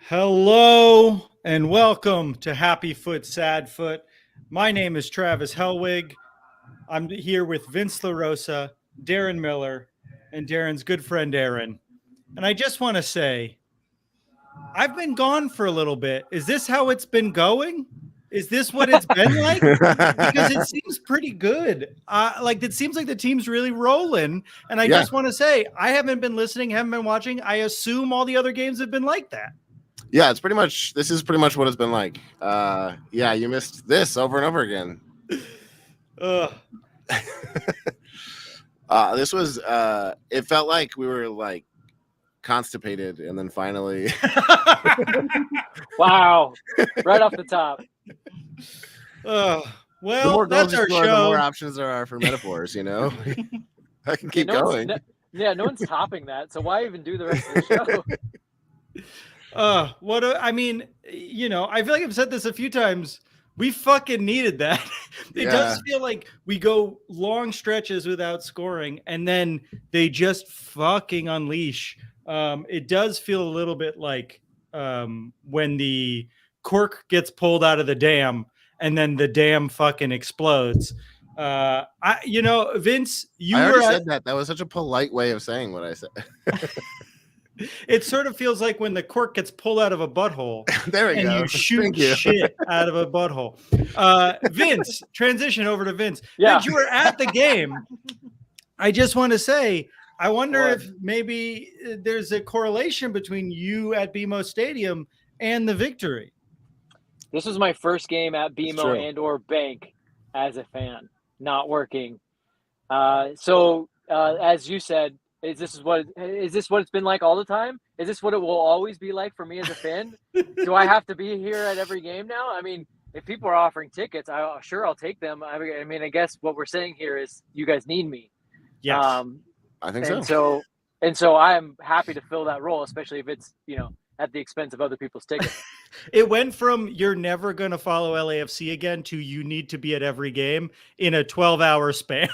Hello and welcome to Happy Foot, Sad Foot. My name is Travis Helwig. I'm here with Vince LaRosa, Darren Miller, and Darren's good friend Aaron. And I just want to say, I've been gone for a little bit. Is this how it's been going? Is this what it's been like? Because it seems pretty good. It seems like the team's really rolling. And I just want to say, I haven't been listening, haven't been watching. I assume all the other games have been like that. Yeah, this is pretty much what it's been like. You missed this over and over again. This was it felt like we were like constipated and then finally Wow. Right off the top. Well, that's our show. The more options there are for metaphors, you know. I can keep going. No one's topping that, so why even do the rest of the show? I feel like I've said this a few times. We fucking needed that. It does feel like we go long stretches without scoring, and then they just fucking unleash. It does feel a little bit like when the cork gets pulled out of the dam, and then the dam fucking explodes. Vince, I already said that. That was such a polite way of saying what I said. It sort of feels like when the cork gets pulled out of a butthole. There we and go. You shoot shit out of a butthole. Vince, transition over to Vince. Yeah. Vince, you were at the game. I just want to say, I wonder if maybe there's a correlation between you at BMO Stadium and the victory. This was my first game at BMO and or Bank as a fan, not working. As you said, Is this what it's been like all the time? Is this what it will always be like for me as a fan? Do I have to be here at every game now? I mean, if people are offering tickets, I'll take them. I mean, I guess what we're saying here is you guys need me. Yes, I think so. So I'm happy to fill that role, especially if it's at the expense of other people's tickets. It went from you're never going to follow LAFC again to you need to be at every game in a 12-hour span.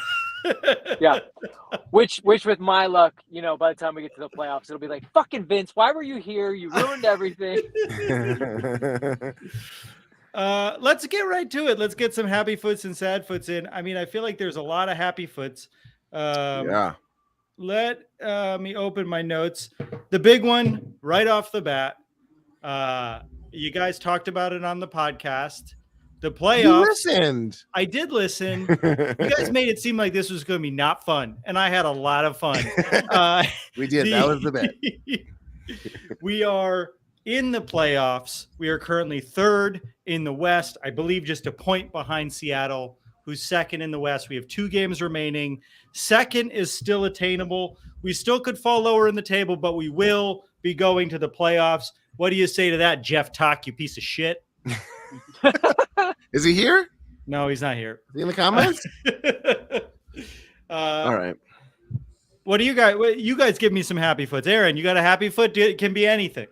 Yeah, which with my luck, by the time we get to the playoffs, it'll be like, fucking Vince, why were you here? You ruined everything. Let's get right to it. Let's get some happy foots and sad foots in. I mean, I feel like there's a lot of happy foots. Let me open my notes. The big one right off the bat. You guys talked about it on the podcast. The playoffs. You listened. I did listen. You guys made it seem like this was going to be not fun, and I had a lot of fun. We did. That was the bet. We are in the playoffs. We are currently third in the West, I believe just a point behind Seattle, who's second in the West. We have 2 games remaining. Second is still attainable. We still could fall lower in the table, but we will be going to the playoffs. What do you say to that, Geoff Tock, you piece of shit? Is he here? No, he's not here. Is he in the comments? All right. What do you guys? You guys give me some happy foots. Aaron, you got a happy foot? It can be anything.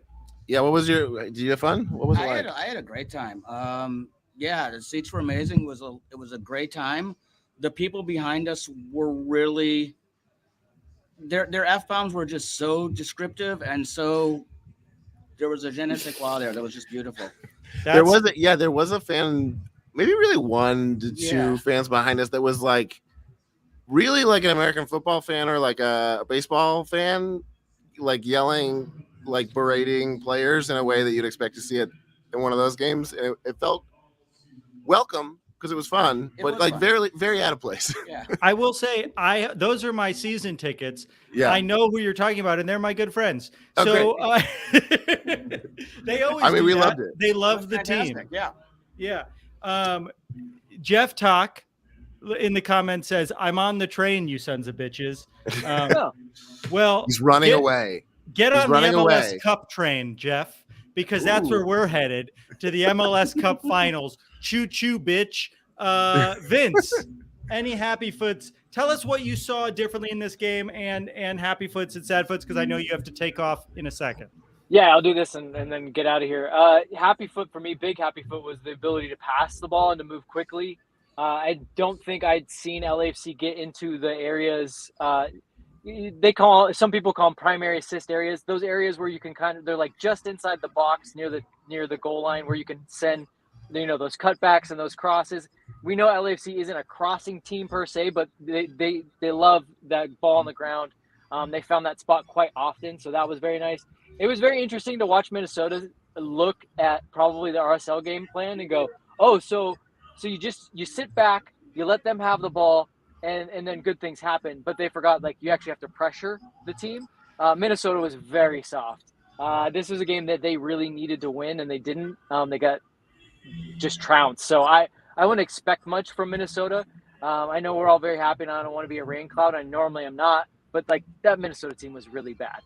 Yeah. What was did you have fun? What was it like? I had a great time. The seats were amazing. It was a great time. The people behind us were really their F-bombs were just so descriptive, and so there was a je ne sais quoi there that was just beautiful. There was a fan, maybe really 1 to 2 fans behind us that was like really like an American football fan or like a baseball fan, like yelling, like berating players in a way that you'd expect to see it in one of those games. And it felt welcome because it was fun, very, very out of place. Yeah. I will say, those are my season tickets. Yeah. I know who you're talking about, and they're my good friends. Oh, so they always. We loved it. They love the fantastic. team. Yeah. Geoff Tock in the comments says, "I'm on the train, you sons of bitches." Well, he's running away. Get on the MLS Cup train, Jeff, because that's where we're headed, to the MLS Cup Finals. Choo choo, bitch. Vince, any happy foots? Tell us what you saw differently in this game, and happy foots and sad foots, because I know you have to take off in a second. Yeah, I'll do this and then get out of here. Happy foot for me, big happy foot was the ability to pass the ball and to move quickly. I don't think I'd seen LAFC get into the areas some people call them primary assist areas. Those areas where you can they're like just inside the box near the goal line where you can send, those cutbacks and those crosses. We know LAFC isn't a crossing team per se, but they love that ball on the ground. They found that spot quite often, so that was very nice. It was very interesting to watch Minnesota look at probably the RSL game plan and go, oh, so you sit back, you let them have the ball, and then good things happen. But they forgot, like, you actually have to pressure the team. Minnesota was very soft. This was a game that they really needed to win, and they didn't. They got just trounced. So I wouldn't expect much from Minnesota. I know we're all very happy, and I don't want to be a rain cloud. I normally am not. But like that Minnesota team was really bad.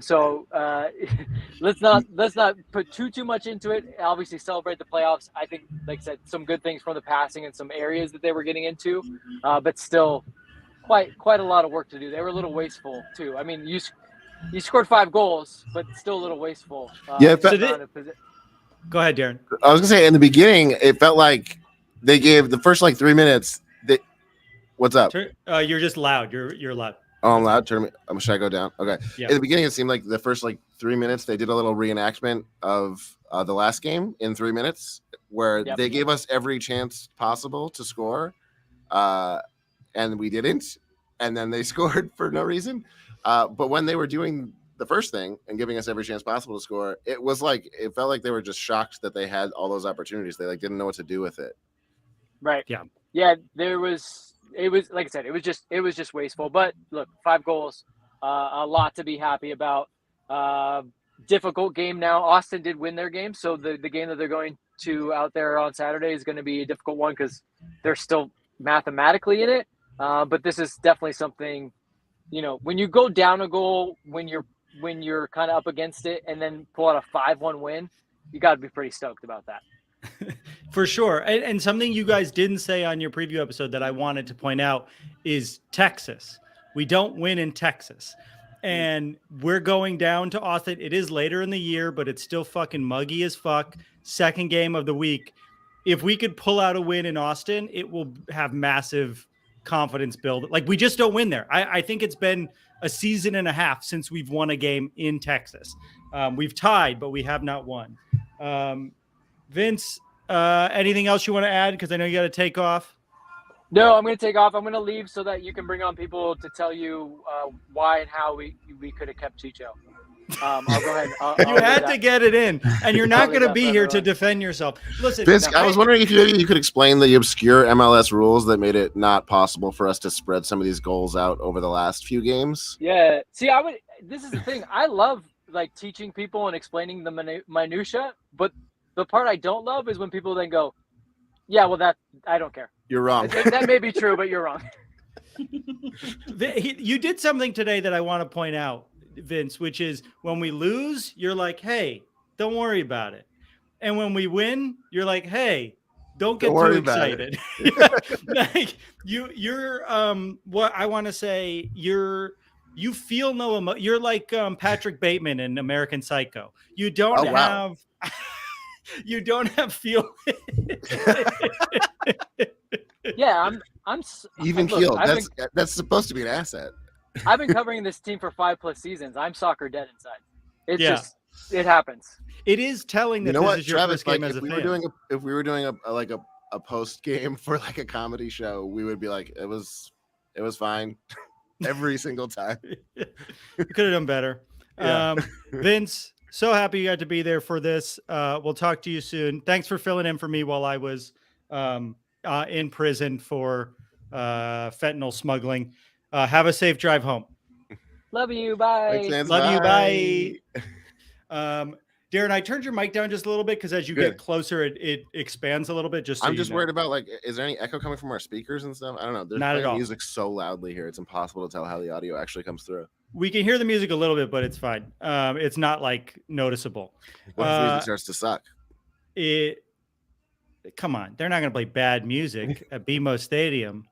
So let's not put too much into it. Obviously celebrate the playoffs. I think, like I said, some good things from the passing and some areas that they were getting into, but still quite a lot of work to do. They were a little wasteful too. I mean, you scored 5 goals, but still a little wasteful. Yeah. Go ahead, Darren. I was gonna say in the beginning, it felt like they gave the first 3 minutes. What's up? You're just loud. You're loud. Oh, I'm loud. Should I go down? Okay. Yeah. In the beginning, it seemed like the first 3 minutes they did a little reenactment of the last game in 3 minutes, where they gave us every chance possible to score, and we didn't, and then they scored for no reason. But when they were doing the first thing and giving us every chance possible to score, it felt like they were just shocked that they had all those opportunities. They didn't know what to do with it. Right. Yeah. Yeah. It was like I said, it was just wasteful. But look, 5 goals, a lot to be happy about. Difficult game now. Austin did win their game, so the game that they're going to out there on Saturday is going to be a difficult one because they're still mathematically in it. But this is definitely something, when you go down a goal, when you're kind of up against it, and then pull out a 5-1 win, you got to be pretty stoked about that. For sure. And something you guys didn't say on your preview episode that I wanted to point out is Texas. We don't win in Texas. And we're going down to Austin. It is later in the year, but it's still fucking muggy as fuck. Second game of the week. If we could pull out a win in Austin, it will have massive confidence build. We just don't win there. I think it's been a season and a half since we've won a game in Texas. We've tied, but we have not won. Vince, anything else you want to add? Because I know you got to take off. No, I'm going to take off. I'm going to leave so that you can bring on people to tell you why and how we could have kept Chicho. I'll go ahead. You had to get it in, and you're not going to be here to defend yourself. Listen, Vince, I was wondering if you could explain the obscure MLS rules that made it not possible for us to spread some of these goals out over the last few games. Yeah. See, this is the thing. I love teaching people and explaining the minutia, but the part I don't love is when people then go, yeah, well, that I don't care. You're wrong. That may be true, but you're wrong. You did something today that I want to point out, Vince, which is when we lose, you're like, hey, don't worry about it. And when we win, you're like, hey, don't get too excited. You're what I want to say, you feel no emotion. You're like Patrick Bateman in American Psycho. You don't have you don't have feelings. Yeah, I'm even keeled. That's supposed to be an asset. I've been covering this team for 5+ seasons. I'm soccer dead inside. It happens. It is telling that this is your first game as a fan. If we were doing a post game for a comedy show, we would be like, it was fine every single time. You could have done better. Yeah. Vince, so happy you got to be there for this. We'll talk to you soon. Thanks for filling in for me while I was in prison for fentanyl smuggling. Have a safe drive home. Love you. Bye. Thanks, Love you. Bye. Darren, I turned your mic down just a little bit because as you get closer, it expands a little bit. I'm just worried about is there any echo coming from our speakers and stuff? I don't know. There's not at all. Music so loudly here, it's impossible to tell how the audio actually comes through. We can hear the music a little bit, but it's fine. It's not noticeable. What if the music starts to suck? Come on, they're not going to play bad music at BMO Stadium.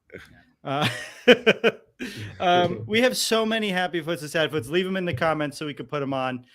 We have so many happy foots and sad foots. Leave them in the comments so we can put them on.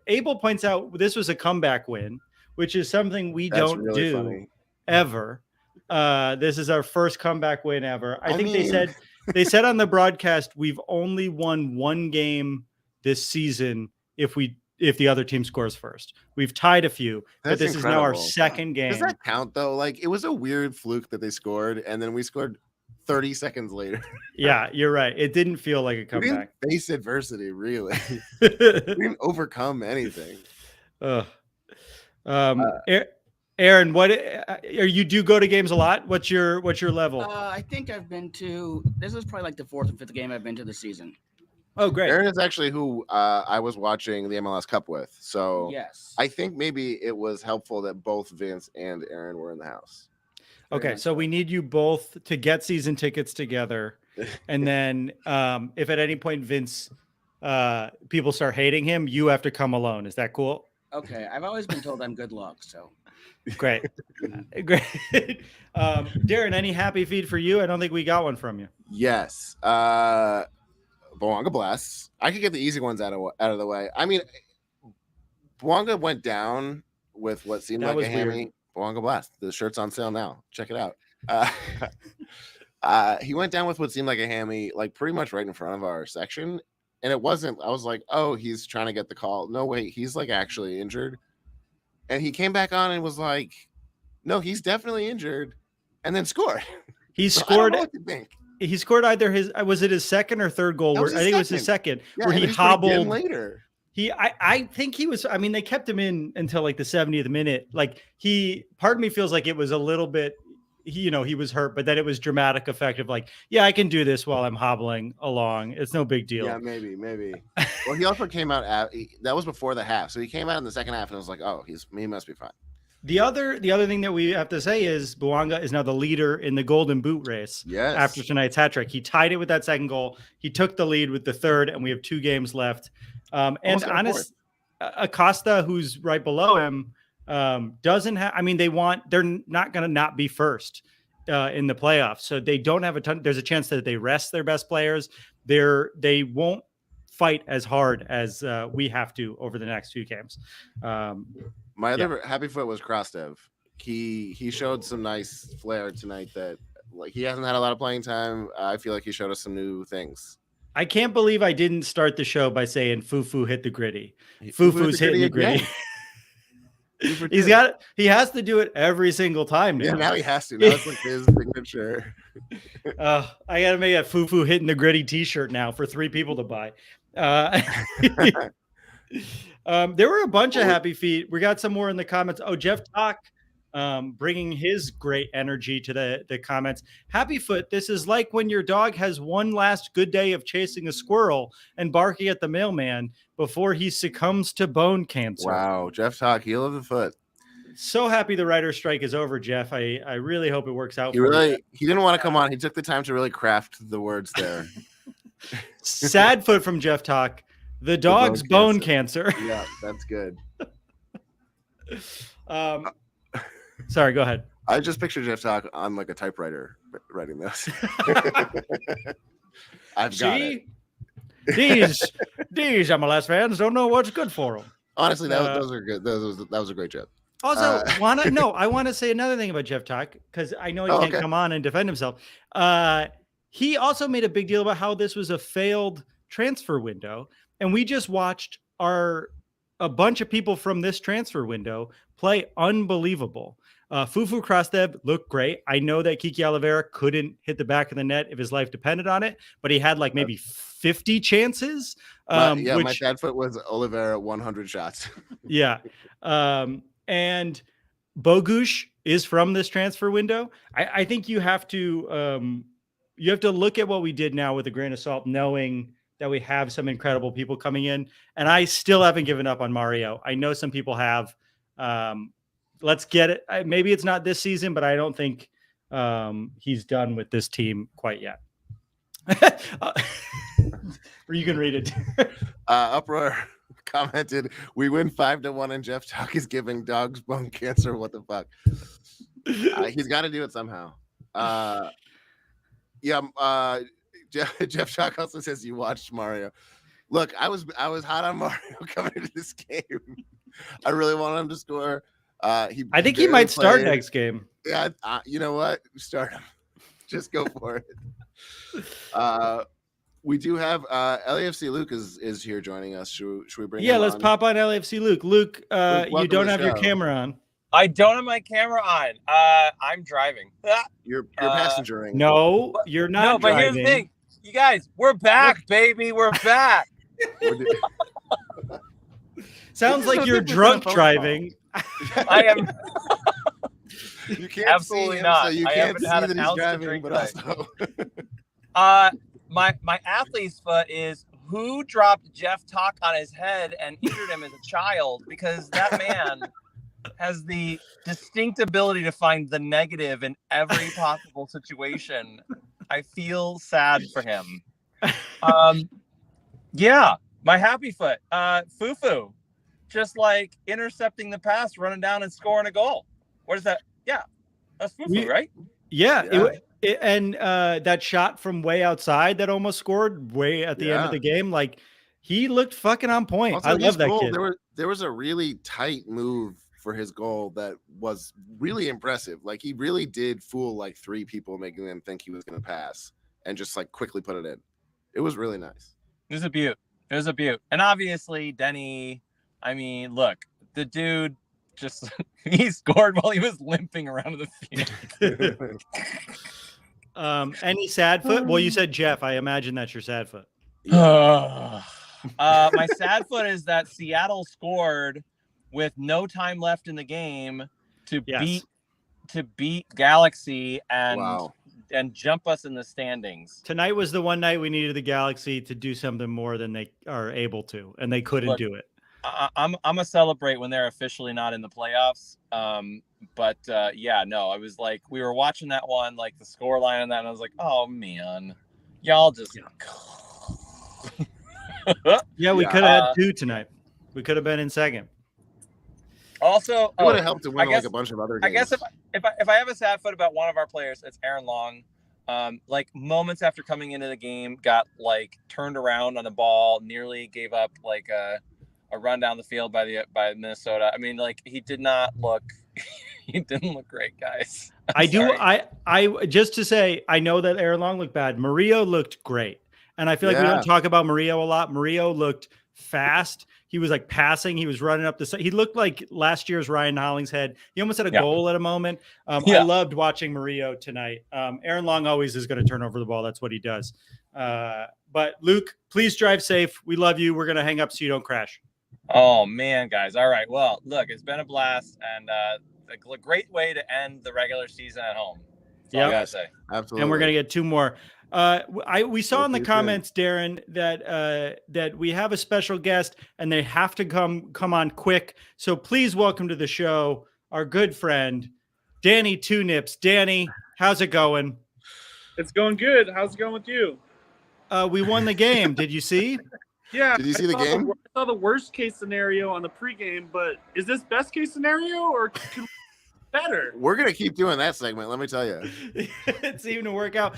Abel points out this was a comeback win, which is something we don't really do ever. This is our first comeback win ever. I think they said They said on the broadcast, we've only won one game this season if the other team scores first. We've tied a few, but this is now our second game. Does that count though? Like, it was a weird fluke that they scored, and then we scored 30 seconds later. Yeah, you're right. It didn't feel like a comeback. We didn't face adversity, really. We didn't overcome anything. Aaron, what you do go to games a lot? What's your level? I think I've been to. This is probably like the 4th and 5th game I've been to this season. Oh, great. Aaron is actually who I was watching the MLS Cup with. So yes, I think maybe it was helpful that both Vince and Aaron were in the house. Okay, so we need you both to get season tickets together. And then if at any point Vince, people start hating him, you have to come alone. Is that cool? Okay, I've always been told I'm good luck, so. Great. Great. Darren, any happy feed for you? I don't think we got one from you. Yes. Bouanga Blast. I could get the easy ones out of the way. I mean, Bouanga went down with what seemed like a hammy. Bouanga Blast. The shirt's on sale now. Check it out. He went down with what seemed like a hammy, like pretty much right in front of our section. And it wasn't. I was like, oh, he's trying to get the call. No, wait, he's like actually injured. And he came back on and was like, no, he's definitely injured. And then scored. He scored. He scored either his second or third goal. I think it was his second, where he hobbled later. I think he was, I mean, they kept him in until like the 70th minute. Like part of me feels like it was a little bit, he was hurt, but then it was dramatic effect of like, yeah, I can do this while I'm hobbling along. It's no big deal. Yeah, maybe. Well, he also came out that was before the half. So he came out in the second half and I was like, oh, he must be fine. The other thing that we have to say is Bouanga is now the leader in the Golden Boot race. Yes. After tonight's hat trick. He tied it with that second goal. He took the lead with the third, and we have 2 games left. And honest, Acosta, who's right below him, doesn't have. I mean, they're not going to not be first in the playoffs, so they don't have a ton. There's a chance that they rest their best players. They won't fight as hard as we have to over the next 2 games. My other happy foot was Krastev. He showed some nice flair tonight that like he hasn't had a lot of playing time. I feel like he showed us some new things. I can't believe I didn't start the show by saying Fufu hit the griddy. Fufu's hitting the griddy. He has to do it every single time now. Yeah, now he has to. Now it's like his signature. I gotta make a Fufu hitting the griddy t-shirt now for 3 people to buy. There were a bunch of happy feet. We got some more in the comments. Oh, Geoff Tock bringing his great energy to the comments. Happy foot. This is like when your dog has one last good day of chasing a squirrel and barking at the mailman before he succumbs to bone cancer. Wow, Geoff Tock, heel of the foot. So happy the writer's strike is over, Geoff. I really hope it works out. He didn't want to come on. He took the time to really craft the words there. Sad foot from Geoff Tock. The dog's bone cancer. Yeah, that's good. Sorry, go ahead. I just pictured Geoff Tock on like a typewriter writing this. I've got it. These MLS fans don't know what's good for them. Honestly, those are good. That was a great job. Also, I want to say another thing about Geoff Tock because I know he can't come on and defend himself. He also made a big deal about how this was a failed transfer window, and we just watched a bunch of people from this transfer window play unbelievable. Fufu Krastev looked great. I know that Kiki Olivera couldn't hit the back of the net if his life depended on it, but he had like maybe 50 chances. My bad foot was Olivera 100 shots. Yeah. And Bogusz is from this transfer window. I think you have to look at what we did now with a grain of salt, knowing that we have some incredible people coming in. And I still haven't given up on Murillo. I know some people have. Let's get it. Maybe it's not this season, but I don't think he's done with this team quite yet. Or you can read it. Uproar commented, "We win 5-1, and Geoff Tock is giving dogs bone cancer. What the fuck?" He's got to do it somehow. Geoff Tock also says you watched Mario. Look, I was hot on Mario coming into this game. I really wanted him to score. I think he might start next game. Yeah, you know what? Start him. Just go for it. We do have LAFC Luke is here joining us. Should we bring him Yeah, let's on? pop on LAFC Luke. Luke, you welcome don't to the have your show. camera on. I don't have my camera on. I'm driving. You're passenger-ing. No, you're not No, but driving. here's the thing. You guys, we're back, baby. We're back. Sounds like you're drunk driving. I am. You can't Absolutely see him, not. so you I can't haven't see had that an he's ounce to driving, drink but tonight. also. My athlete's foot is who dropped Geoff Tock on his head and injured him as a child, because that man has the distinct ability to find the negative in every possible situation. I feel sad for him. Yeah, my happy foot. Fufu, just like intercepting the pass, running down and scoring a goal. What is that? Yeah, that's Fufu, right? Yeah. And that shot from way outside that almost scored way at the end of the game, like he looked fucking on point. Also, I love that goal, kid. There was a really tight move for his goal that was really impressive. Like he really did fool like 3 people, making them think he was going to pass and just like quickly put it in. It was really nice. It was a beaut. It was a beaut. And obviously Denny, I mean, look, the dude just he scored while he was limping around the field. Any sad foot? Well, you said Jeff. I imagine that's your sad foot. My sad foot is that Seattle scored with no time left in the game to beat Galaxy and jump us in the standings. Tonight was the one night we needed the Galaxy to do something more than they are able to, and they couldn't do it. I'm gonna celebrate when they're officially not in the playoffs. But I was like, we were watching that one, like the score line on that, and I was like, oh man, y'all just. Yeah, we could have had 2 tonight. We could have been in second. Also, it would have helped to win like a bunch of other games. I guess if I have a sad foot about one of our players, it's Aaron Long. Like moments after coming into the game, got like turned around on the ball, nearly gave up like a run down the field by Minnesota. I mean, like he didn't look great, guys. I just to say, I know that Aaron Long looked bad. Murillo looked great. And I feel like we don't talk about Murillo a lot. Murillo looked fast. He was like passing. He was running up the side. He looked like last year's Ryan Hollingshead. He almost had a goal at a moment. I loved watching Murillo tonight. Aaron Long always is going to turn over the ball. That's what he does. But Luke, please drive safe. We love you. We're going to hang up so you don't crash. Oh man, guys. All right. Well, look, it's been a blast and a great way to end the regular season at home. Yeah, I gotta say. Absolutely. And we're going to get 2 more. We saw in the comments, Darren, that we have a special guest and they have to come on quick. So please welcome to the show our good friend, Danny Two Nips. Danny, how's it going? It's going good. How's it going with you? We won the game. Did you see? Yeah. Did you see the game? I saw the worst case scenario on the pregame, but is this best case scenario or can better? We're going to keep doing that segment, let me tell you. It's even to work out.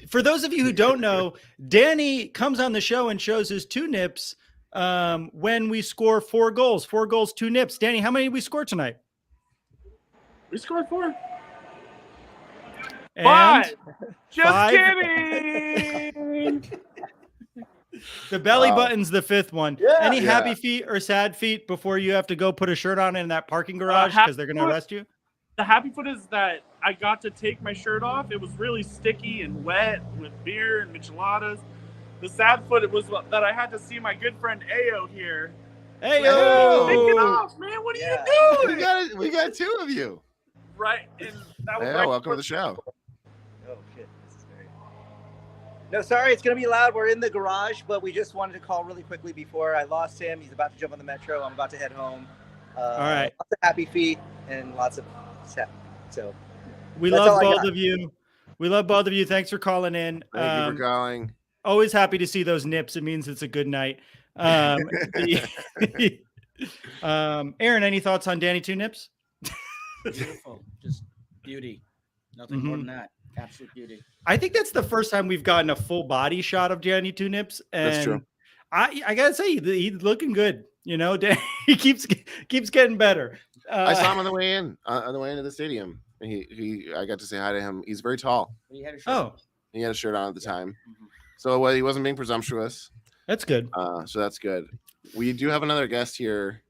For those of you who don't know, Danny comes on the show and shows his 2 nips when we score 4 goals. 4 goals, 2 nips. Danny, how many did we score tonight? We scored 4. And 5. Just 5. kidding. The belly button's the 5th one. Yeah. Any happy feet or sad feet before you have to go put a shirt on in that parking garage because they're going to arrest you? The happy foot is that I got to take my shirt off. It was really sticky and wet with beer and micheladas. The sad foot was that I had to see my good friend Ayo here. Ayo! Take it off, man. What are you doing? We got 2 of you. Right. And that was welcome to the show. Oh, shit. This is very... No, sorry. It's going to be loud. We're in the garage, but we just wanted to call really quickly before I lost him. He's about to jump on the metro. I'm about to head home. All right. Lots of happy feet and lots of sad. So we love both of you. We love both of you. Thanks for calling in. Thank you for calling. Always happy to see those nips. It means it's a good night. Aaron, any thoughts on Danny Two Nips? Beautiful. Just beauty. Nothing more than that. Absolute beauty. I think that's the first time we've gotten a full body shot of Danny Two Nips. And that's true. I gotta say, he's looking good. You know, he keeps getting better. I saw him on the way in, into the stadium. I got to say hi to him. He's very tall. He had a shirt on at the time. So he wasn't being presumptuous. That's good. So that's good. We do have another guest here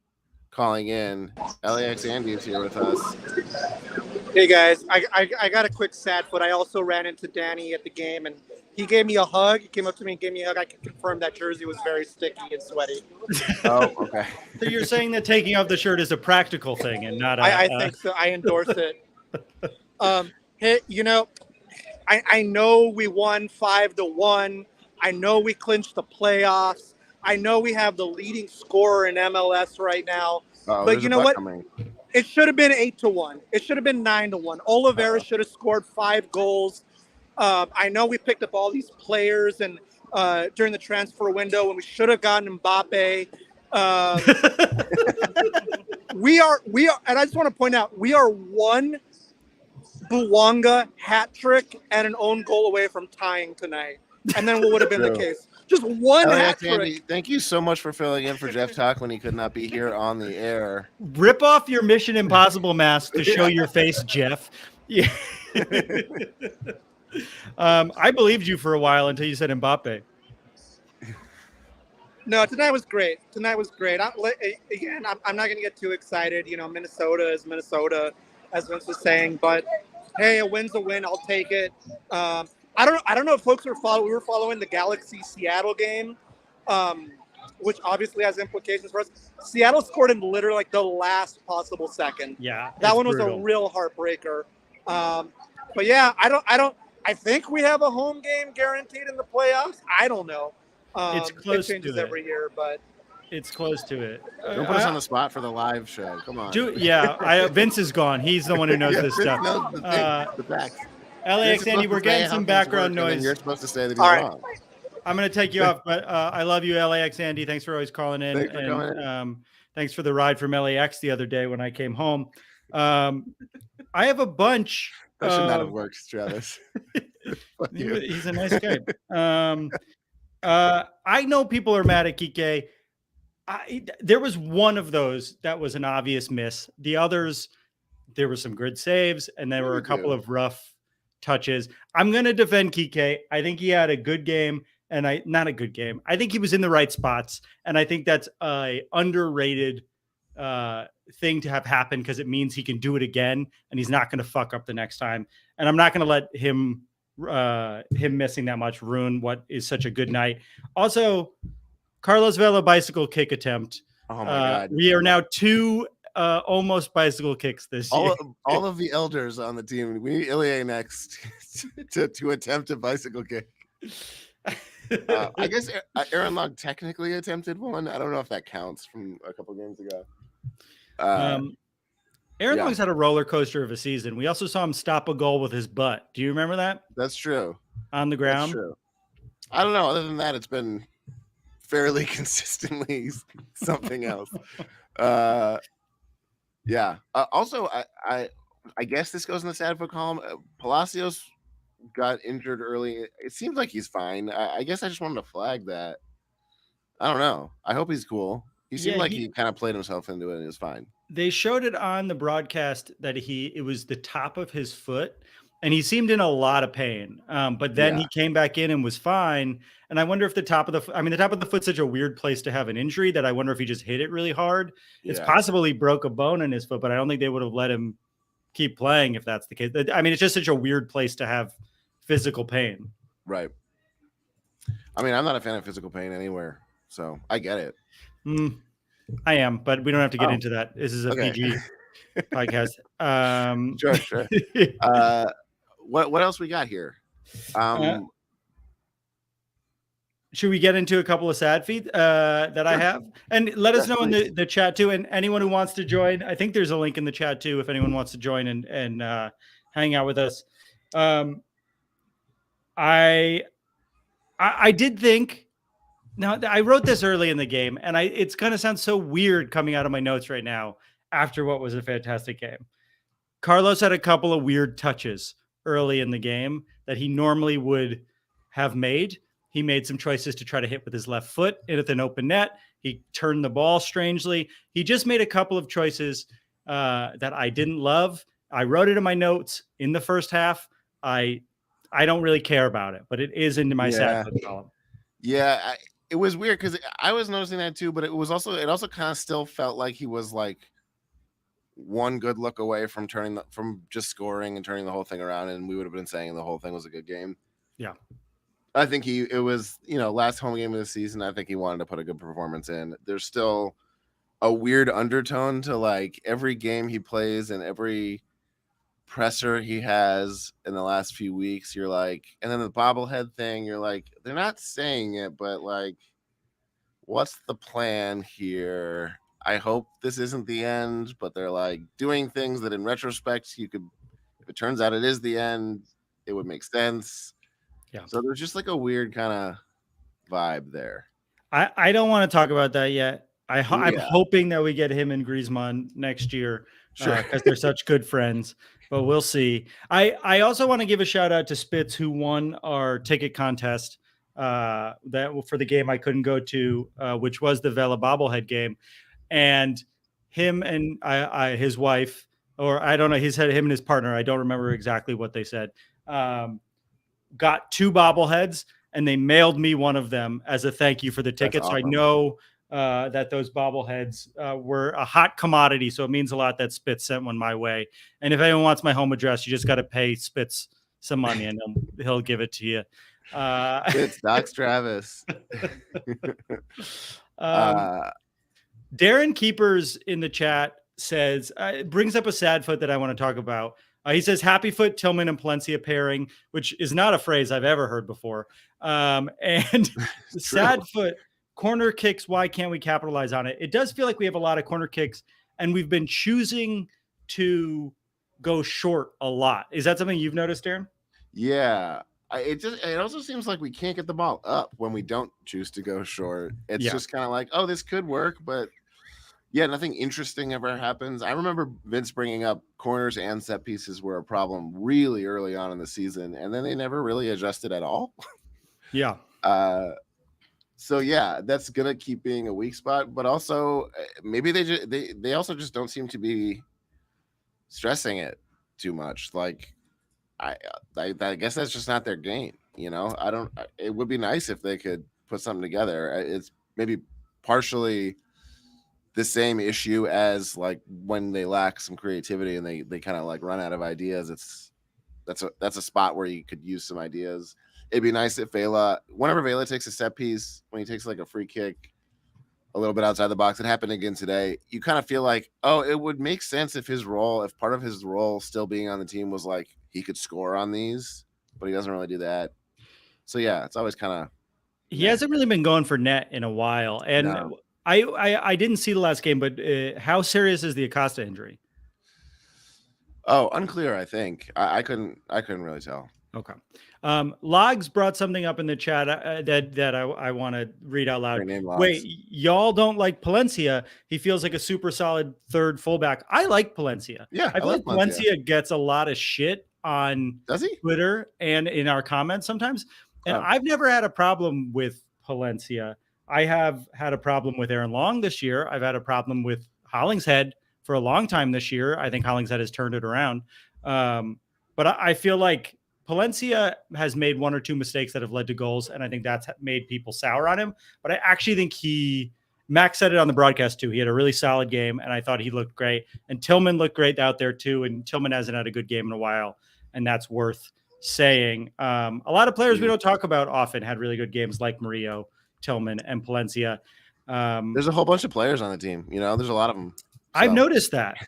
calling in. LAX Andy is here with us. Hey guys, I got a quick sad foot. I also ran into Danny at the game, and he gave me a hug. He came up to me and gave me a hug. I can confirm that jersey was very sticky and sweaty. Oh, okay. So you're saying that taking off the shirt is a practical thing and not a... I think so. I endorse it. Hey, I know we won 5-1. I know we clinched the playoffs. I know we have the leading scorer in MLS right now. But you know what? It should have been 8-1. It should have been 9-1. Olivera should have scored 5 goals. I know we picked up all these players and during the transfer window, and we should have gotten Mbappe. We are, and I just want to point out, we are one Bouanga hat trick and an own goal away from tying tonight. And then what would have been the case? Just one hat trick. Andy, thank you so much for filling in for Geoff Tock when he could not be here on the air. Rip off your Mission Impossible mask to show your face, Geoff. Yeah. I believed you for a while until you said Mbappe. No, tonight was great. I'm not going to get too excited. Minnesota is Minnesota, as Vince was saying. But hey, a win's a win. I'll take it. I don't know if folks were following. We were following the Galaxy Seattle game, which obviously has implications for us. Seattle scored in literally like the last possible second. Yeah, that one was brutal. a real heartbreaker. But yeah, I think we have a home game guaranteed in the playoffs. I don't know. It's close it changes to it. every year, but it's close to it. Don't put us on the spot for the live show. Come on. Vince is gone. He's the one who knows this stuff. The facts. LAX Andy, we're getting some background noise. You're supposed to say that he's wrong. I'm going to take you off, but I love you, LAX Andy. Thanks for always calling in. Thanks for coming in. Thanks for the ride from LAX the other day when I came home. I have a bunch. That should not have worked, Travis. He's a nice guy. I know people are mad at Kike. There was one of those that was an obvious miss. The others, there were some good saves, and there were a couple of rough touches. I'm going to defend Kike. I think he had a good game, and not a good game. I think he was in the right spots, and I think that's a underrated thing to have happen because it means he can do it again, and he's not going to fuck up the next time. And I'm not going to let him missing that much ruin what is such a good night. Also, Carlos Vela bicycle kick attempt. Oh my God. We are now 2 almost bicycle kicks this year. All of the elders on the team. We need Ilya next to attempt a bicycle kick. I guess Aaron Long technically attempted one. I don't know if that counts from a couple games ago. Aaron Long's had a roller coaster of a season. We also saw him stop a goal with his butt. Do you remember that? That's true. On the ground? That's true. I don't know. Other than that, it's been fairly consistently something else. Also, I guess this goes in the sad foot column. Palacios got injured early. It seems like he's fine. I guess I just wanted to flag that. I don't know. I hope he's cool. He seemed like he kind of played himself into it and he was fine. They showed it on the broadcast that it was the top of his foot and he seemed in a lot of pain. But then he came back in and was fine. And I wonder if the top of the foot's such a weird place to have an injury that I wonder if he just hit it really hard. Yeah. It's possible he broke a bone in his foot, but I don't think they would have let him keep playing if that's the case. I mean, it's just such a weird place to have physical pain. Right. I mean, I'm not a fan of physical pain anywhere, so I get it. I am, but we don't have to get into that. This is a PG podcast. Sure. What else we got here? Should we get into a couple of sad feeds that I have? And let us know in the chat too. And anyone who wants to join, I think there's a link in the chat too, if anyone wants to join and hang out with us. I did think, now I wrote this early in the game, and it's going to sound so weird coming out of my notes right now after what was a fantastic game. Carlos had a couple of weird touches early in the game that he normally would have made. He made some choices to try to hit with his left foot at an open net. He turned the ball strangely. He just made a couple of choices that I didn't love. I wrote it in my notes in the first half. I I don't really care about it, but it is into my sad foot column. Yeah, it was weird because I was noticing that too, but it also kind of still felt like he was like one good look away from from just scoring and turning the whole thing around, and we would have been saying the whole thing was a good game. Yeah. I think it was, last home game of the season. I think he wanted to put a good performance in. There's still a weird undertone to like every game he plays and every presser he has in the last few weeks. You're like, and then the bobblehead thing, you're like, they're not saying it, but like, what's the plan here? I hope this isn't the end, but they're like doing things that in retrospect, if it turns out it is the end, it would make sense. Yeah. So there's just like a weird kind of vibe there. I don't want to talk about that yet. I'm hoping that we get him and Griezmann next year because they're such good friends, but we'll see. I also want to give a shout out to Spitz, who won our ticket contest that for the game I couldn't go to, which was the Vela bobblehead game. And him and his wife, or I don't know, he said him and his partner, I don't remember exactly what they said, got 2 bobbleheads, and they mailed me one of them as a thank you for the tickets. Awesome. So I know that those bobbleheads were a hot commodity. So it means a lot that Spitz sent one my way. And if anyone wants my home address, you just got to pay Spitz some money and he'll give it to you. It's Docs Travis. Darren Keepers in the chat says, brings up a sad foot that I want to talk about. He says, happy foot, Tillman and Palencia pairing, which is not a phrase I've ever heard before. And sad foot, corner kicks, why can't we capitalize on it? It does feel like we have a lot of corner kicks, and we've been choosing to go short a lot. Is that something you've noticed, Darren? Yeah. It also seems like we can't get the ball up when we don't choose to go short. It's just kind of like, oh, this could work, but yeah, nothing interesting ever happens. I remember Vince bringing up corners and set pieces were a problem really early on in the season, and then they never really adjusted at all. Yeah. So yeah, that's gonna keep being a weak spot, but also maybe they also just don't seem to be stressing it too much. Like I guess that's just not their game. It would be nice if they could put something together. It's maybe partially the same issue as like when they lack some creativity and they kind of like run out of ideas. That's a spot where you could use some ideas. It'd be nice if whenever Vela takes a set piece, when he takes like a free kick a little bit outside the box, it happened again today. You kind of feel like, oh, it would make sense if part of his role still being on the team was like he could score on these, but he doesn't really do that. So yeah, it's always kind of. He hasn't really been going for net in a while, and no. I didn't see the last game, but how serious is the Acosta injury? Oh, unclear. I think I couldn't really tell. Okay. Logs brought something up in the chat that I want to read out loud. Wait, y'all don't like Palencia? He feels like a super solid third fullback. I like Palencia. Yeah, I feel like Palencia gets a lot of shit on Twitter and in our comments sometimes. And I've never had a problem with Palencia. I have had a problem with Aaron Long this year. I've had a problem with Hollingshead for a long time this year. I think Hollingshead has turned it around. But I feel like Palencia has made 1 or 2 mistakes that have led to goals, and I think that's made people sour on him. But I actually think Max said it on the broadcast too. He had a really solid game, and I thought he looked great. And Tillman looked great out there too, and Tillman hasn't had a good game in a while, and that's worth saying. A lot of players we don't talk about often had really good games, like Murillo, Tillman, and Palencia. There's a whole bunch of players on the team. There's a lot of them. So. I've noticed that.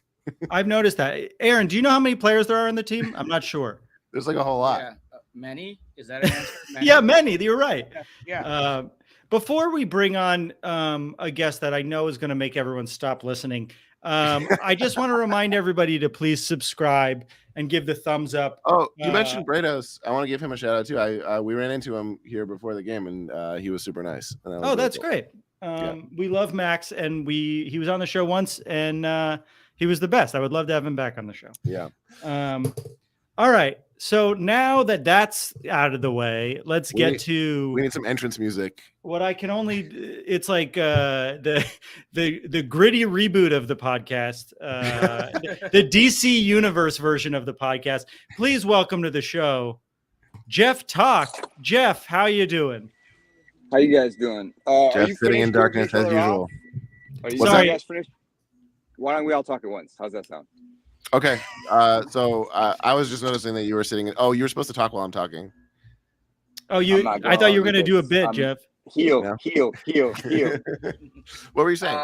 Aaron, do you know how many players there are on the team? I'm not sure. There's like a whole lot. Yeah. Many? Is that an answer? Many? Yeah, many. You're right. Yeah. Before we bring on a guest that I know is going to make everyone stop listening, I just want to remind everybody to please subscribe and give the thumbs up. Oh, you mentioned Brados. I want to give him a shout out too. We ran into him here before the game, and he was super nice. That's great. We love Max, and he was on the show once, and he was the best. I would love to have him back on the show. Yeah. All right. So now that that's out of the way, let's get to. We need some entrance music. What I can only, it's like the gritty reboot of the podcast, the DC Universe version of the podcast. Please welcome to the show, Geoff Tock. Geoff, how you doing? How you guys doing? Are Just you sitting in finished darkness jerking as each other usual. off? Are you Sorry. guys finished? Why don't we all talk at once? How's that sound? Okay. So I was just noticing that you were sitting. Oh, you were supposed to talk while I'm talking. Oh, I'm not I thought you were going going to do a because bit, I'm- Geoff. Heel. What were you saying?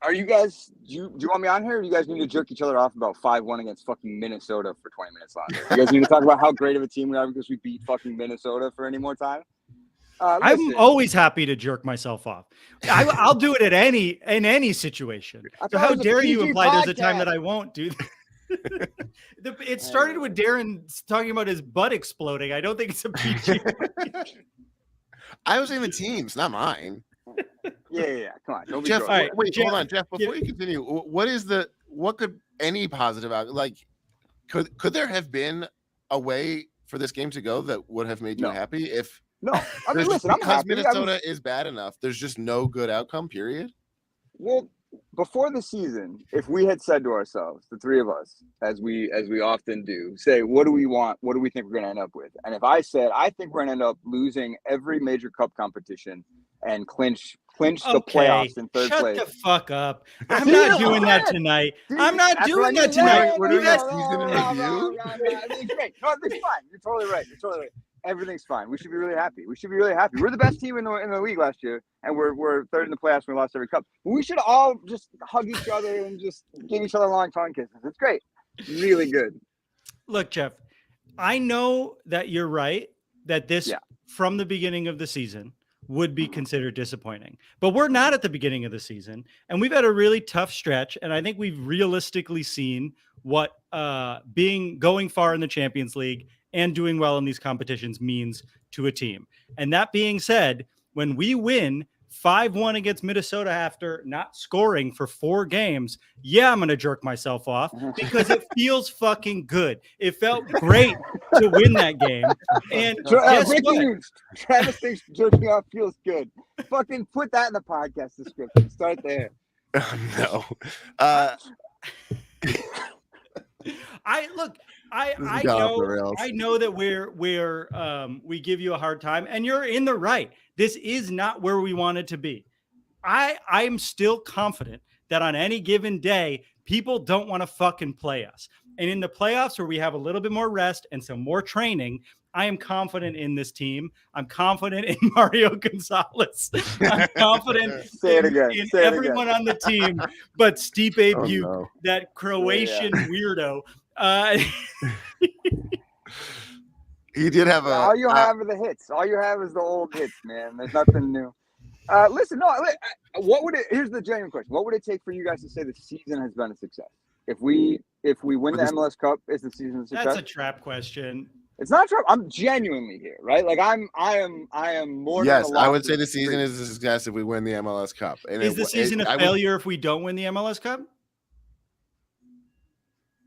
Are you guys? Do you want me on here? Or do you guys need to jerk each other off about 5-1 against fucking Minnesota for 20 minutes longer? You guys need to talk about how great of a team we are because we beat fucking Minnesota for any more time? I'm Listen, always happy to jerk myself off. I'll do it in any situation. I So thought how it was a dare you PG imply there's a time podcast. that I won't do that? It started with Darren talking about his butt exploding. I don't think it's a PG. I was saying the teams, not mine. Yeah. Come on, don't be Jeff, drunk. all right. wait, Jeff, hold on, Jeff. Before you continue, what could any positive out like? Could there have been a way for this game to go that would have made you No. happy if? No, I mean, There's- listen, I'm because happy. Minnesota is bad enough. There's just no good outcome. Period. Well, before the season, if we had said to ourselves, the three of us, as we often do, say, what do we want? What do we think we're going to end up with? And if I said, I think we're going to end up losing every major cup competition and clinch the playoffs in third Shut place. the fuck up. I'm See, not doing I'm that saying. tonight. See, I'm not that's doing what I that just tonight. said. We're doing You guys- a season in review. Everything's great. No, everything's fine. You're totally right. Everything's fine. We should be really happy. We're the best team in the league last year, and we're third in the playoffs. And we lost every cup. We should all just hug each other and just give each other long tongue kisses. It's great. Really good. Look, Jeff, I know that you're right that this Yeah. from the beginning of the season would be considered disappointing. But we're not at the beginning of the season, and we've had a really tough stretch, and I think we've realistically seen what going far in the Champions League and doing well in these competitions means to a team. And that being said, when we win 5-1 against Minnesota after not scoring for 4 games, I'm going to jerk myself off because it feels fucking good. It felt great to win that game. And guess Breaking what? news. Travis thinks jerking off feels good. Fucking put that in the podcast description. Start there. No. I know that we give you a hard time, and you're in the right. This is not where we wanted to be. I'm still confident that on any given day, people don't want to fucking play us. And in the playoffs where we have a little bit more rest and some more training, I am confident in this team. I'm confident in Mario Gonzalez. I'm confident in everyone on the team, but Stipe Buke, that Croatian weirdo. He did have a. All you have are the hits. All you have is the old hits, man. There's nothing new. Listen, what would it? Here's the genuine question: what would it take for you guys to say the season has been a success? If we win the MLS Cup, is the season a success? That's a trap question. It's not trap. I'm genuinely here, right? Like I am more. Yes, than I would say the season is a success if we win the MLS Cup. And is the season a failure if we don't win the MLS Cup?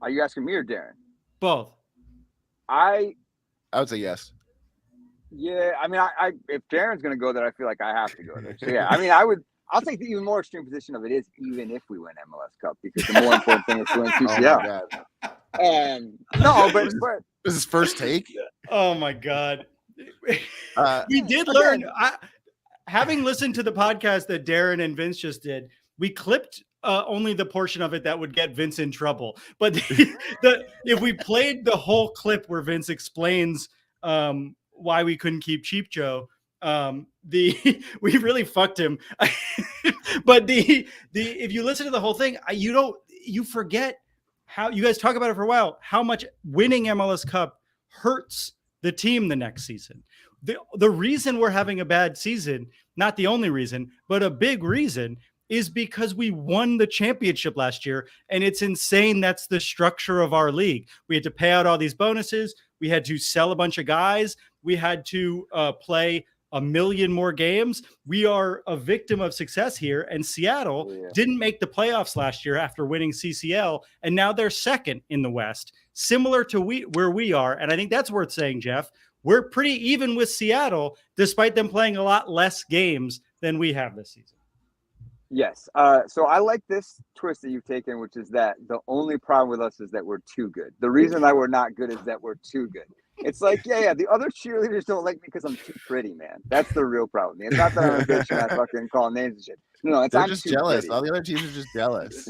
Are you asking me or Darren? Both. I would say yes. Yeah, I mean, I if Darren's going to go there, I feel like I have to go there. So yeah, I mean, I'll take the even more extreme position of it is even if we win MLS Cup because the more important thing is to win PCL. No, but this is first take. Oh my God. We did learn. Having listened to the podcast that Darren and Vince just did, we clipped only the portion of it that would get Vince in trouble. But if we played the whole clip where Vince explains why we couldn't keep Cheap Joe, we really fucked him. But if you listen to the whole thing, you forget how you guys talk about it for a while, how much winning MLS Cup hurts the team the next season. The reason we're having a bad season, not the only reason, but a big reason, is because we won the championship last year, and it's insane. That's the structure of our league. We had to pay out all these bonuses. We had to sell a bunch of guys. We had to play a million more games. We are a victim of success here, and Seattle didn't make the playoffs last year after winning CCL, and now they're second in the West, similar to where we are. And I think that's worth saying, Jeff. We're pretty even with Seattle, despite them playing a lot less games than we have this season. Yes. So I like this twist that you've taken, which is that the only problem with us is that we're too good. The reason that we're not good is that we're too good. It's like, yeah, the other cheerleaders don't like me because I'm too pretty, man. That's the real problem. It's not that I'm a bitch and I fucking call names and shit. No, it's They're I'm just too jealous. pretty. All the other teams are just jealous.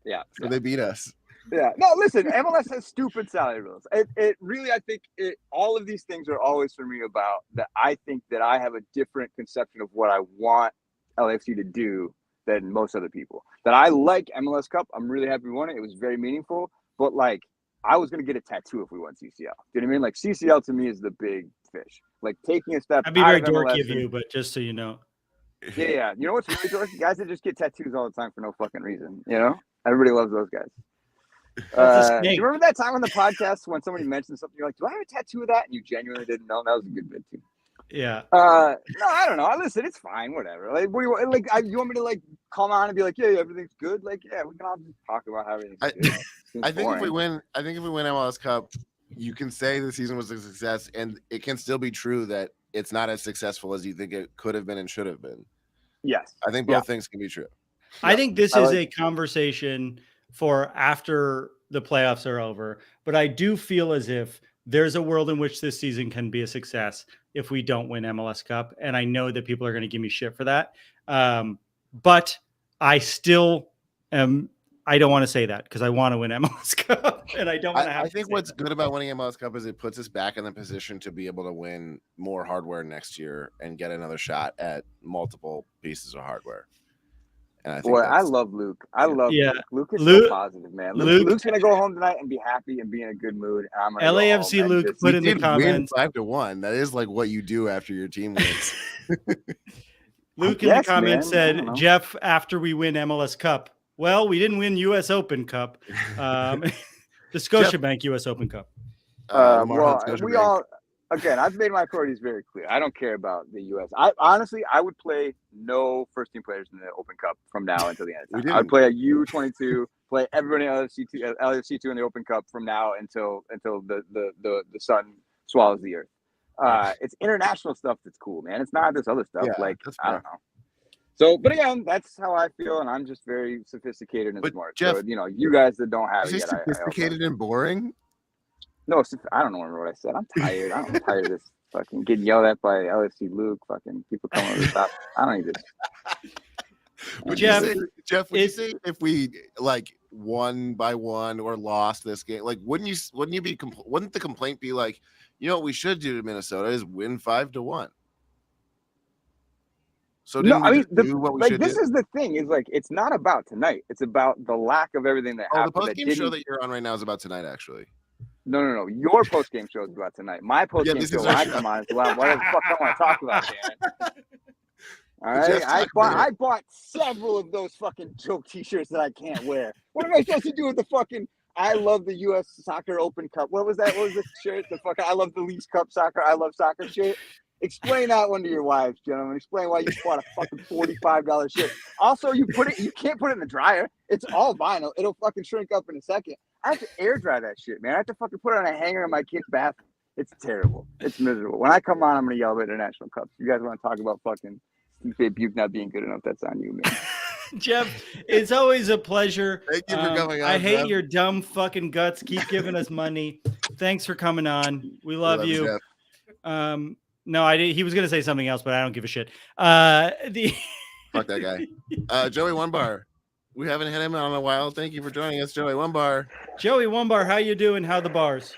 Yeah. So they beat us. Yeah. No, listen, MLS has stupid salary rules. It really, I think all of these things are always for me about that. I think that I have a different conception of what I want LAFC to do than most other people. That I like MLS Cup. I'm really happy we won it. It was very meaningful. But like, I was gonna get a tattoo if we won CCL. Do you know what I mean? Like CCL to me is the big fish. Like taking a step. That'd be very dorky of you, but just so you know. Yeah. You know what's really dorky? Guys that just get tattoos all the time for no fucking reason. You know, everybody loves those guys. Do you remember that time on the podcast when somebody mentioned something? You're like, "Do I have a tattoo of that?" And you genuinely didn't know. That was a good bit too. Yeah. No, I don't know. Listen, it's fine. Whatever. Like, what do you want? Like, you want me to like come on and be like, "Yeah, everything's good." Like, yeah, we can all just talk about how everything's good. I think if we win MLS Cup, you can say the season was a success, and it can still be true that it's not as successful as you think it could have been and should have been. Yes, I think both things can be true. I think this is a conversation for after the playoffs are over, but I do feel as if there's a world in which this season can be a success if we don't win MLS Cup, and I know that people are going to give me shit for that, but I still am. I don't want to say that because I want to win MLS Cup, and I don't want to have. I think what's good about winning MLS Cup is it puts us back in the position to be able to win more hardware next year and get another shot at multiple pieces of hardware. And I think I love Luke. I love Luke. Luke is so positive, man. Luke's gonna go home tonight and be happy and be in a good mood. And I'm gonna LAFC Luke put in the comments 5-1. That is like what you do after your team wins. Luke in the comments said, "Geoff, after we win MLS Cup." Well, we didn't win U.S. Open Cup. The Scotiabank U.S. Open Cup. We all, again, I've made my priorities very clear. I don't care about the U.S. I would play no first-team players in the Open Cup from now until the end of time. I would play a U22, play everybody in LAFC2 in the Open Cup from now until the sun swallows the earth. It's international stuff that's cool, man. It's not this other stuff. I don't know. So, but again, that's how I feel, and I'm just very sophisticated and smart. Jeff, so, you guys that don't have it yet, sophisticated and boring? No, I don't remember what I said. I'm tired. I'm tired of this fucking getting yelled at by LFC Luke. Fucking people coming over the top. I don't need this. Jeff, would you say if we like won by one or lost this game, like wouldn't the complaint be like, what we should do to Minnesota is win 5-1? So no, I mean, this is the thing. Is like it's not about tonight. It's about the lack of everything that happened. The post-game show that you're on right now is about tonight, actually. No. Your post-game show is about tonight. My post-game show when I come on is about what the fuck I want to talk about, Dan. All right, I bought several of those fucking joke T-shirts that I can't wear. What am I supposed to do with the fucking I love the U.S. Soccer Open Cup? What was that? What was the shirt? The fucking I love the Leafs Cup soccer. I love soccer shirt. Explain that one to your wives, gentlemen. Explain why you bought a fucking $45 shirt. Also, you can't put it in the dryer. It's all vinyl. It'll fucking shrink up in a second. I have to air dry that shit, man. I have to fucking put it on a hanger in my kid's bathroom. It's terrible. It's miserable. When I come on, I'm gonna yell at international cups. You guys want to talk about fucking Steve Buke not being good enough? That's on you, man. Jeff, it's always a pleasure. Thank you for coming on. I hate Jeff. Your dumb fucking guts. Keep giving us money. Thanks for coming on. We love you. No, he was going to say something else, but I don't give a shit. Fuck that guy. Joey Onebar. We haven't had him on a while. Thank you for joining us, Joey Onebar. Joey Onebar, how you doing? How the bars?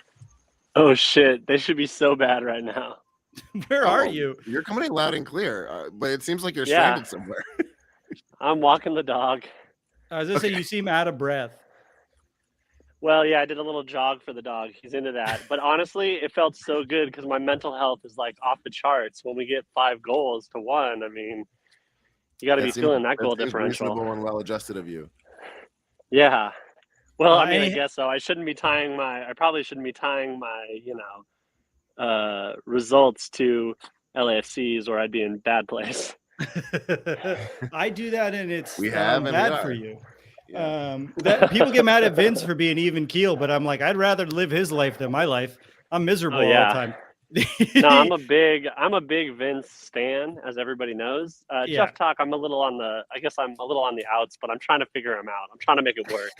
Oh, shit. They should be so bad right now. Where are you? You're coming in loud and clear, but it seems like you're stranded somewhere. I'm walking the dog. I was going to say, you seem out of breath. Well, yeah, I did a little jog for the dog. He's into that. But honestly, it felt so good because my mental health is like off the charts. When we get 5 goals to 1, I mean, you got to be feeling that goal differential. Reasonable and well adjusted of you. Yeah. Well, I mean, I guess so. I probably shouldn't be tying my, results to LAFC's or I'd be in bad place. I do that and it's bad for you. That people get mad at Vince for being even keel, but I'm like, I'd rather live his life than my life. I'm miserable all the time. No, I'm a big Vince stan, as everybody knows. Geoff Tock, I'm a little on the outs, but I'm trying to figure him out. I'm trying to make it work.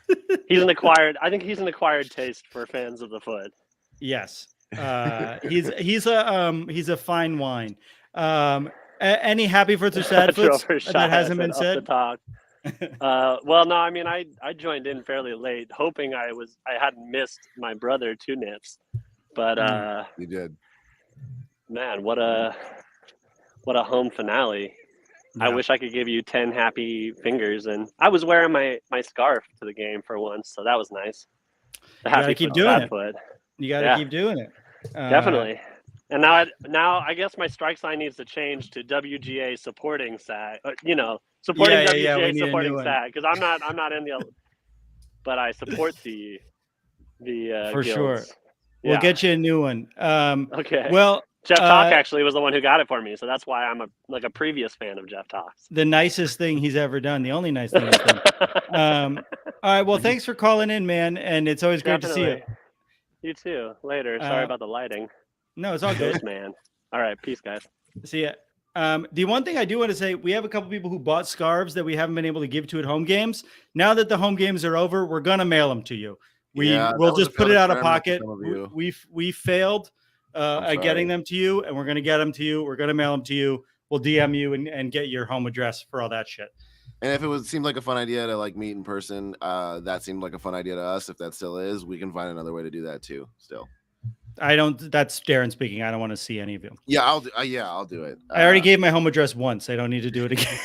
I think he's an acquired taste for fans of the foot. Yes. He's a fine wine. Any happy foots or sad foots that hasn't been said? Well, no, I mean, I joined in fairly late, hoping I hadn't missed my brother 2 nips, but you did. Man, what a home finale. Yeah. I wish I could give you 10 happy fingers, and I was wearing my scarf to the game for once, so that was nice. You gotta keep doing it. You gotta keep doing it. Definitely. And now I guess my strike sign needs to change to WGA supporting SAG. Supporting WGA supporting SAG, because I'm not in the, but I support the for guilds. sure. We'll get you a new one. Okay. Well, Geoff Tock actually was the one who got it for me, so that's why I'm a previous fan of Geoff Tock. The nicest thing he's ever done. The only nice thing he's done. All right. Well, thanks for calling in, man, and it's always great to see you. You too. Later. Sorry about the lighting. No, it's all good. Ghost man. All right. Peace, guys. See ya. The one thing I do want to say, we have a couple people who bought scarves that we haven't been able to give to at home games. Now that the home games are over, we're gonna mail them to you. We'll just put it out of pocket. We failed at getting them to you, and we're gonna get them to you. We're gonna mail them to you. We'll DM you and get your home address for all that shit. And if it seemed like a fun idea to meet in person, that seemed like a fun idea to us. If that still is, we can find another way to do that too. Still. That's Darren speaking. I don't want to see any of you. Yeah, I'll do it. I already gave my home address once. I don't need to do it again.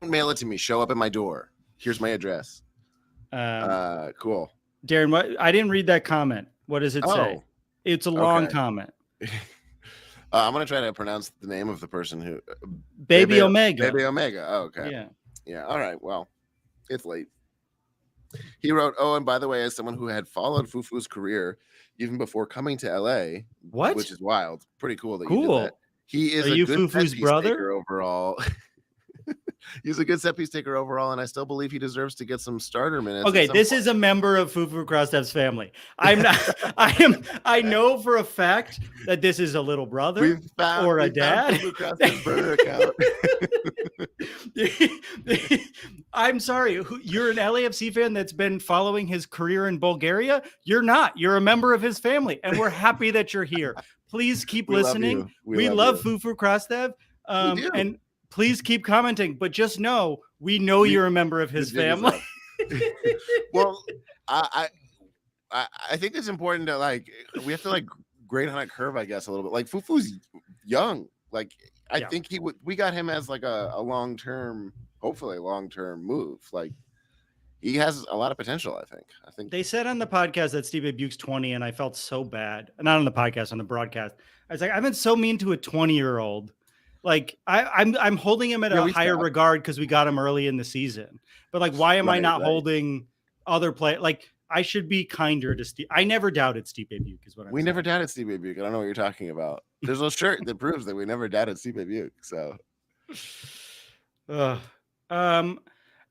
Mail it to me. Show up at my door. Here's my address. Cool. Darren, I didn't read that comment. What does it say? It's a long comment. I'm going to try to pronounce the name of the person who... Baby Omega. Baby Omega. Oh, okay. Yeah. Yeah. All right. Well, it's late. He wrote, and by the way, as someone who had followed Fufu's career even before coming to LA, which is wild, pretty cool that you did that. He is a good Fufu's brother overall. He's a good set piece taker overall, and I still believe he deserves to get some starter minutes. Okay, this is a member of Fufu Krastev's family. I'm not. I know for a fact that this is a little brother or a dad. Fufu Krastev's brother account. I'm sorry. You're an LAFC fan that's been following his career in Bulgaria. You're not. You're a member of his family, and we're happy that you're here. Please keep listening. We love Fufu Krastev, and please keep commenting, but just know we know you're a member of his family. Well, I think it's important to we have to grade on a curve, I guess, a little bit. Fufu's young. I think we got him as a long-term, hopefully long-term move. He has a lot of potential, I think they said on the podcast that Steve Buke's 20, and I felt so bad. Not on the podcast, on the broadcast. I was like, I've been so mean to a 20-year-old. I'm holding him at a higher regard because we got him early in the season. But why am I not holding other play? I should be kinder to Steve. I never doubted Steve Buke is what I'm saying. Never doubted Steve Buke. I don't know what you're talking about. There's a shirt that proves that we never doubted Steve Buke. So,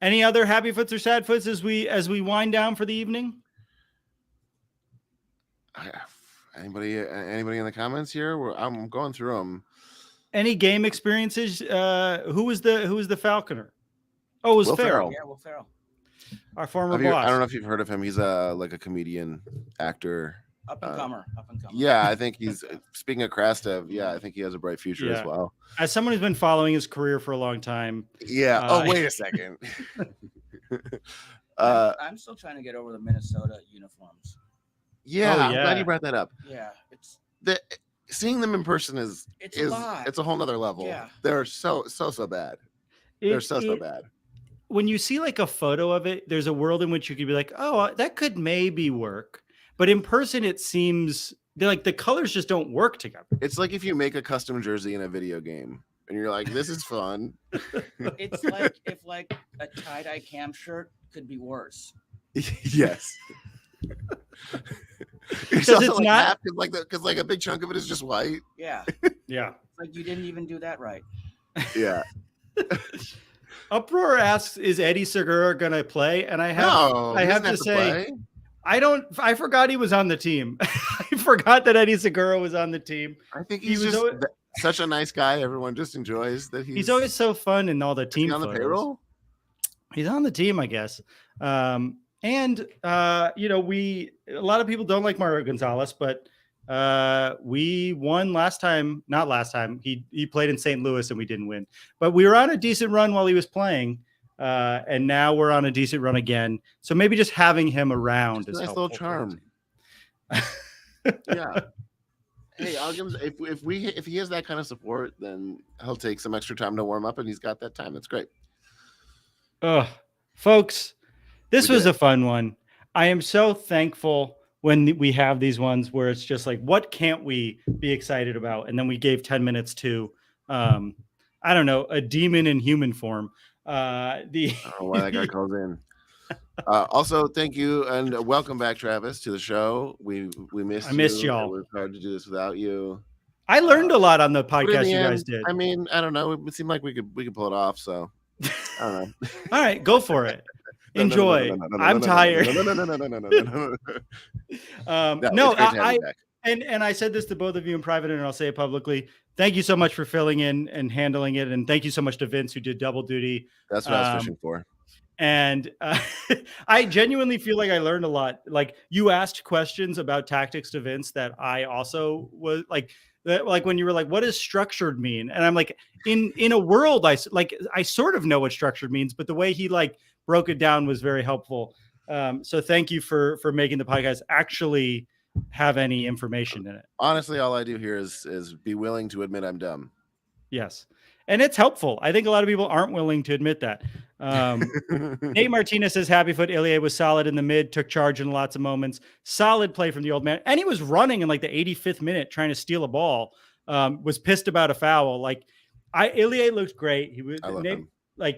any other happy foots or sad foots as we wind down for the evening? Anybody in the comments here? I'm going through them. Any game experiences? Who was the Falconer? Oh, it was Will Ferrell. Yeah, Will Ferrell. Our former boss. I don't know if you've heard of him. He's a comedian, actor. Up and comer. Yeah, I think he's speaking of Krastev. Yeah, I think he has a bright future as well. As someone who's been following his career for a long time. Yeah. Wait a second. I'm still trying to get over the Minnesota uniforms. Yeah, I'm glad you brought that up. Yeah, seeing them in person is a whole nother level. Yeah. They're so bad. They're so bad. When you see a photo of it, there's a world in which you could be like, oh, that could maybe work. But in person, it seems the colors just don't work together. It's like if you make a custom jersey in a video game and you're like, this is fun. It's like if a tie-dye cam shirt could be worse. Yes. It's not because a big chunk of it is just white. Yeah. Yeah. You didn't even do that right. Yeah. Uproar asks, is Eddie Segura gonna play? And I have to say, I forgot he was on the team. I forgot that Eddie Segura was on the team. I think he's such a nice guy. Everyone just enjoys that he's always so fun in all the team. On the payroll? He's on the team, I guess. And a lot of people don't like Mario Gonzalez, but we won last time. Not last time. He played in St. Louis and we didn't win. But we were on a decent run while he was playing. And now we're on a decent run again. So maybe just having him around is nice helpful. little charm. Yeah. Hey, I'll give him, if he has that kind of support, then he'll take some extra time to warm up, and he's got that time. That's great. Folks, this was a fun one. I am so thankful when we have these ones where it's just like, what can't we be excited about? And then we gave 10 minutes to, I don't know, a demon in human form. I don't know why that guy calls in. Also, thank you and welcome back, Travis, to the show. We missed you. I missed y'all. It was hard to do this without you. I learned a lot on the podcast you guys did. I mean, I don't know. It seemed like we could pull it off. So I don't know. All right, go for it. Enjoy. I'm tired. And I said this to both of you in private, and I'll say it publicly. Thank you so much for filling in and handling it, and thank you so much to Vince, who did double duty. That's what I was fishing for. And I genuinely feel like I learned a lot. Like, you asked questions about tactics to Vince that I also was like when you were like, what does structured mean? And I'm like, in a world, I sort of know what structured means, but the way he like broke it down was very helpful. So thank you for making the podcast actually have any information in it. Honestly, all I do here is be willing to admit I'm dumb. Yes. And it's helpful. I think a lot of people aren't willing to admit that. Nate Martinez says Happy Foot Ilie was solid in the mid, took charge in lots of moments. Solid play from the old man. And he was running in like the 85th minute trying to steal a ball. Was pissed about a foul. Like, Ilie looked great.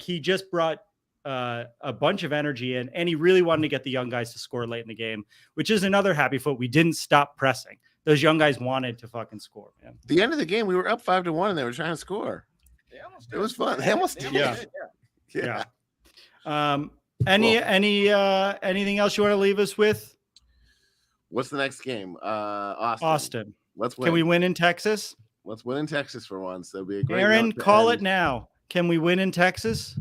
He just brought a bunch of energy in, and he really wanted to get the young guys to score late in the game, which is another Happy Foot. We didn't stop pressing. Those young guys wanted to fucking score, man. The end of the game, we were up 5-1 and they were trying to score. It was fun. They almost did. Yeah. Anything else you want to leave us with? What's the next game? Austin. Let's win. Can we win in Texas? Let's win in Texas for once. That'd be a great. Aaron, call it now. Can we win in Texas?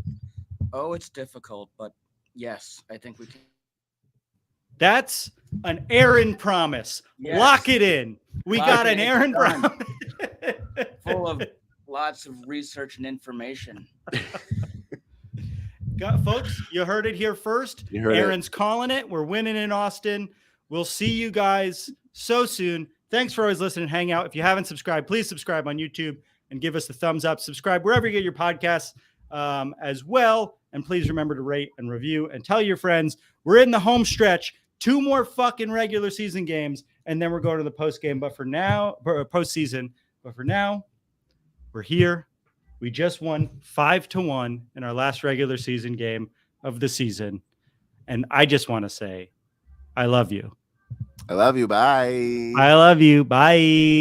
Oh, it's difficult, but yes, I think we can. That's an Aaron promise. Yes. Lock it in. We got an Aaron promise. Full of lots of research and information. Folks, you heard it here first. Aaron's calling it. We're winning in Austin. We'll see you guys so soon. Thanks for always listening and hang out. If you haven't subscribed, please subscribe on YouTube and give us the thumbs up. Subscribe wherever you get your podcasts as well. And please remember to rate and review and tell your friends. We're in the home stretch. 2 more fucking regular season games, and then we're going to the postseason. But for now, we're here. We just won 5-1 in our last regular season game of the season. And I just want to say, I love you. I love you. Bye. I love you. Bye.